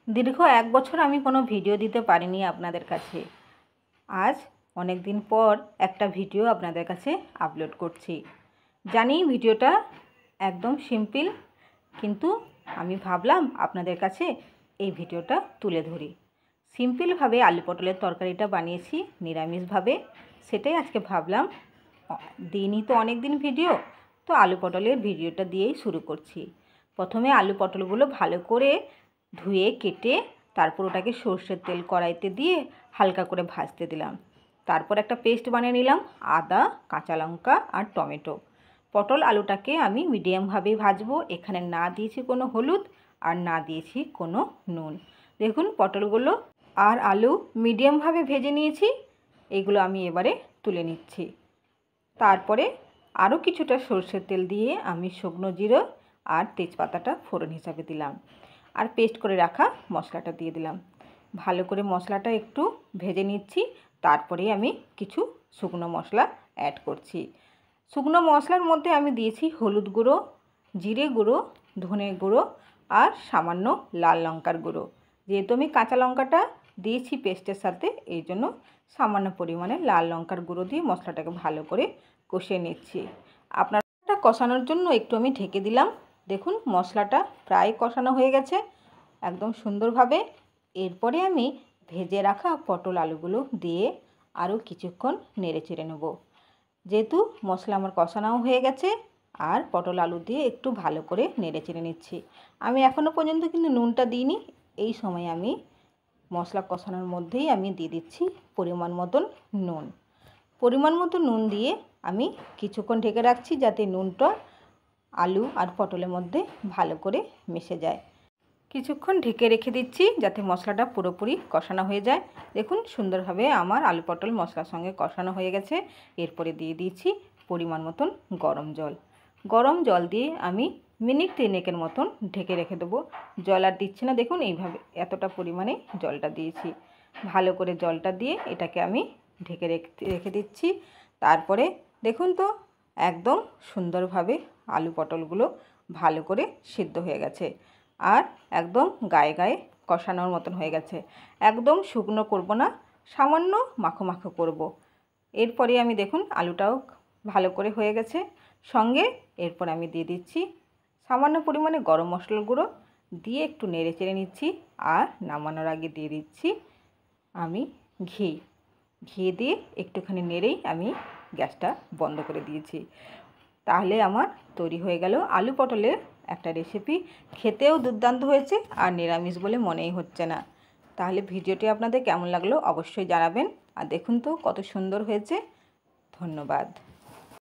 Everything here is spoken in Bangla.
দীর্ঘ 1 বছর আমি কোনো ভিডিও দিতে পারিনি আপনাদের কাছে। আজ অনেক দিন পর একটা ভিডিও আপনাদের কাছে আপলোড করছি। জানি ভিডিওটা একদম সিম্পল, কিন্তু আমি ভাবলাম আপনাদের কাছে এই ভিডিওটা তুলে ধরি। সিম্পলভাবে আলু পটলের তরকারিটা বানিয়েছি নিরামিষভাবে, সেটাই আজকে ভাবলাম দিনই তো অনেক দিন ভিডিও, তো আলু পটলের ভিডিওটা দিয়েই শুরু করছি। প্রথমে আলু পটলগুলো ভালো করে ধুয়ে কেটে তারপর ওটাকে সর্ষের তেল কড়াইতে দিয়ে হালকা করে ভাজতে দিলাম। তারপর একটা পেস্ট বানিয়ে নিলাম আদা, কাঁচা লঙ্কা আর টমেটো। পটল আলুটাকে আমি মিডিয়ামভাবেই ভাজবো। এখানে না দিয়েছি কোনো হলুদ আর না দিয়েছি কোনো নুন। দেখুন পটলগুলো আর আলু মিডিয়ামভাবে ভেজে নিয়েছি। এগুলো আমি এবারে তুলে নিচ্ছি। তারপরে আরও কিছুটা সর্ষের তেল দিয়ে আমি শুকনো জিরে আর তেজপাতাটা ফোড়ন হিসাবে দিলাম, আর পেস্ট করে রাখা মশলাটা দিয়ে দিলাম। ভালো করে মশলাটা একটু ভেজে নিচ্ছি। তারপরে আমি কিছু শুকনো মশলা অ্যাড করছি। শুকনো মশলার মধ্যে আমি দিয়েছি হলুদ গুঁড়ো, জিরে গুঁড়ো, ধনে গুঁড়ো আর সামান্য লাল লঙ্কার গুঁড়ো। যেহেতু আমি কাঁচা লঙ্কাটা দিয়েছি পেস্টের সাথে, এই জন্য সামান্য পরিমাণে লাল লঙ্কার গুঁড়ো দিয়ে মশলাটাকে ভালো করে কষিয়ে নিচ্ছি। আপনারা কষানোর জন্য একটু আমি ঢেকে দিলাম। দেখুন মশলাটা প্রায় কষানো হয়ে গেছে একদম সুন্দরভাবে। এরপরে আমি ভেজে রাখা পটল আলুগুলো দিয়ে আরও কিছুক্ষণ নেড়ে চেড়ে নেব। যেহেতু মশলা আমার কষানোও হয়ে গেছে, আর পটল আলু দিয়ে একটু ভালো করে নেড়ে চেড়ে নিচ্ছি। আমি এখনও পর্যন্ত কিন্তু নুনটা দিইনি। এই সময় আমি মশলা কষানোর মধ্যেই আমি দিয়ে দিচ্ছি পরিমাণ মতন নুন। পরিমাণ মতো নুন দিয়ে আমি কিছুক্ষণ ঢেকে রাখছি যাতে নুনটা আলু আর পটলের মধ্যে ভালো করে মিশে যায়। কিছুক্ষণ ঢেকে রেখে দিচ্ছি যাতে মশলাটা পুরোপুরি কষানো হয়ে যায়। দেখুন সুন্দরভাবে আমার আলু পটল মশলার সঙ্গে কষানো হয়ে গেছে। এরপরে দিয়ে দিয়েছি পরিমাণ মতন গরম জল। গরম জল দিয়ে আমি মিনিট 3 মতন ঢেকে রেখে দেবো। জল আর দিচ্ছি না, দেখুন এইভাবে এতটা পরিমাণে জলটা দিয়েছি। ভালো করে জলটা দিয়ে এটাকে আমি ঢেকে রেখে দিচ্ছি। তারপরে দেখুন তো একদম সুন্দরভাবে আলু পটলগুলো ভালো করে সিদ্ধ হয়ে গেছে, আর একদম গায়ে গায়ে কষানোর মতন হয়ে গেছে। একদম শুকনো করব না, সামান্য মাখো মাখো করব। এরপরে আমি দেখুন আলুটাও ভালো করে হয়ে গেছে। সঙ্গে এরপর আমি দিয়ে দিচ্ছি সামান্য পরিমাণে গরম মশলার গুঁড়ো দিয়ে একটু নেড়ে চেড়ে নিচ্ছি। আর নামানোর আগে দিয়ে দিচ্ছি আমি ঘি দিয়ে একটুখানি নেড়েই আমি গ্যাসটা বন্ধ করে দিয়েছি। তাহলে আমার তৈরি হয়ে গেল আলু পটলের একটা রেসিপি। খেতেও দুর্দান্ত হয়েছে আর নিরামিষ বলে মনেই হচ্ছে না। তাহলে ভিডিওটি আপনাদের কেমন লাগলো অবশ্যই জানাবেন। আর দেখুন তো কত সুন্দর হয়েছে। ধন্যবাদ।